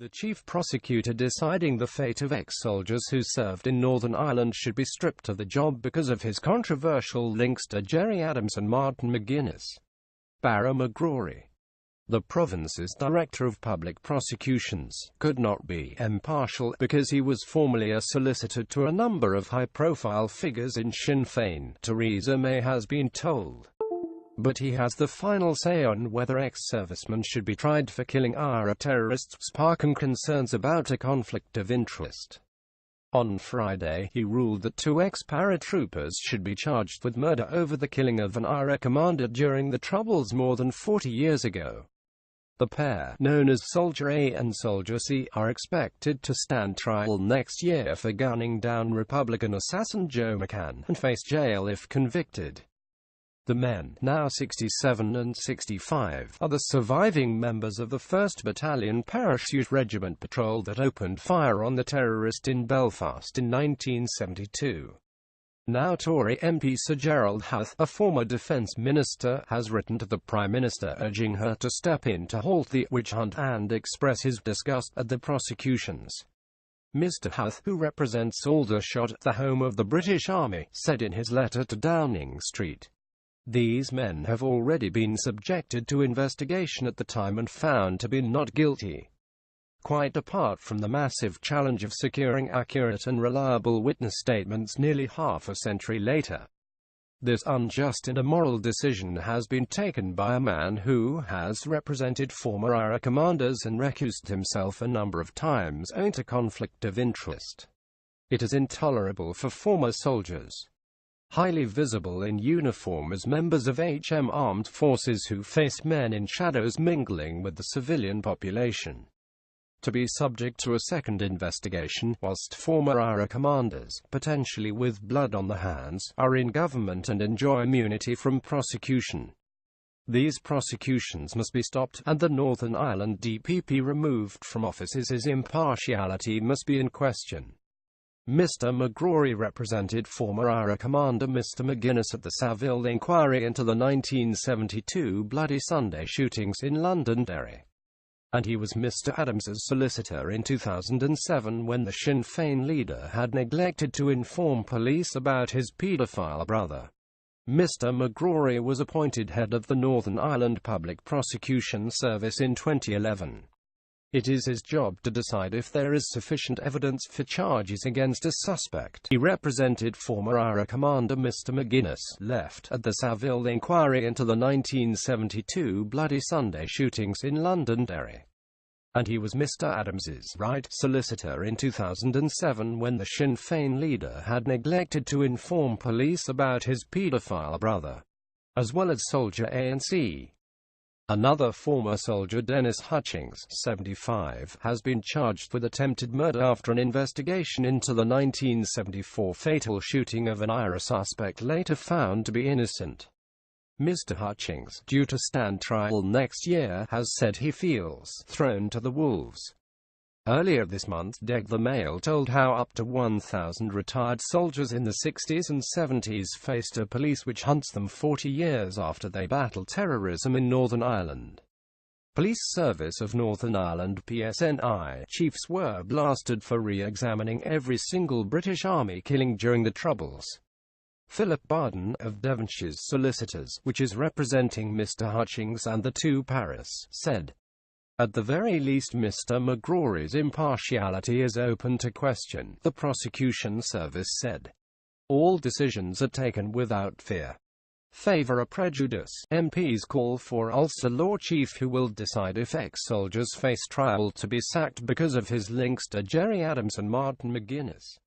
The chief prosecutor deciding the fate of ex-soldiers who served in Northern Ireland should be stripped of the job because of his controversial links to Gerry Adams and Martin McGuinness. Barra McGrory, the province's director of public prosecutions, could not be impartial because he was formerly a solicitor to a number of high-profile figures in Sinn Féin, Theresa May has been told. But he has the final say on whether ex-servicemen should be tried for killing IRA terrorists, sparking concerns about a conflict of interest. On Friday, he ruled that two ex-paratroopers should be charged with murder over the killing of an IRA commander during the Troubles more than 40 years ago. The pair, known as Soldier A and Soldier C, are expected to stand trial next year for gunning down Republican assassin Joe McCann and face jail if convicted. The men, now 67 and 65, are the surviving members of the 1st Battalion Parachute Regiment patrol that opened fire on the terrorist in Belfast in 1972. Now Tory MP Sir Gerald Howth, a former defence minister, has written to the Prime Minister urging her to step in to halt the witch hunt and express his disgust at the prosecutions. Mr. Howth, who represents Aldershot, the home of the British Army, said in his letter to Downing Street, "These men have already been subjected to investigation at the time and found to be not guilty." Quite apart from the massive challenge of securing accurate and reliable witness statements nearly half a century later, this unjust and immoral decision has been taken by a man who has represented former IRA commanders and recused himself a number of times owing to conflict of interest. It is intolerable for former soldiers, highly visible in uniform as members of HM armed forces who face men in shadows mingling with the civilian population, to be subject to a second investigation, whilst former IRA commanders, potentially with blood on the hands, are in government and enjoy immunity from prosecution. These prosecutions must be stopped, and the Northern Ireland DPP removed from office. His impartiality must be in question. Mr. McGrory represented former IRA commander Mr. McGuinness at the Savile inquiry into the 1972 Bloody Sunday shootings in Londonderry, and he was Mr. Adams's solicitor in 2007 when the Sinn Féin leader had neglected to inform police about his paedophile brother. Mr. McGrory was appointed head of the Northern Ireland Public Prosecution Service in 2011. It is his job to decide if there is sufficient evidence for charges against a suspect. He represented former IRA commander Mr. McGuinness, left at the Savile inquiry into the 1972 Bloody Sunday shootings in Londonderry, and he was Mr. Adams's right solicitor in 2007 when the Sinn Féin leader had neglected to inform police about his paedophile brother, as well as Soldier A and C. Another former soldier, Dennis Hutchings, 75, has been charged with attempted murder after an investigation into the 1974 fatal shooting of an IRA suspect later found to be innocent. Mr. Hutchings, due to stand trial next year, has said he feels thrown to the wolves. Earlier this month, The Mail told how up to 1,000 retired soldiers in the 60s and 70s faced a police witch hunts them 40 years after they battled terrorism in Northern Ireland. Police Service of Northern Ireland (PSNI) chiefs were blasted for re-examining every single British Army killing during the Troubles. Philip Barden, of Devonshire's solicitors, which is representing Mr. Hutchings and the two Paris, said, "At the very least Mr. McGrory's impartiality is open to question," the prosecution service said. "All decisions are taken without fear, favour or prejudice." MPs call for Ulster Law Chief who will decide if ex-soldiers face trial to be sacked because of his links to Gerry Adams and Martin McGuinness.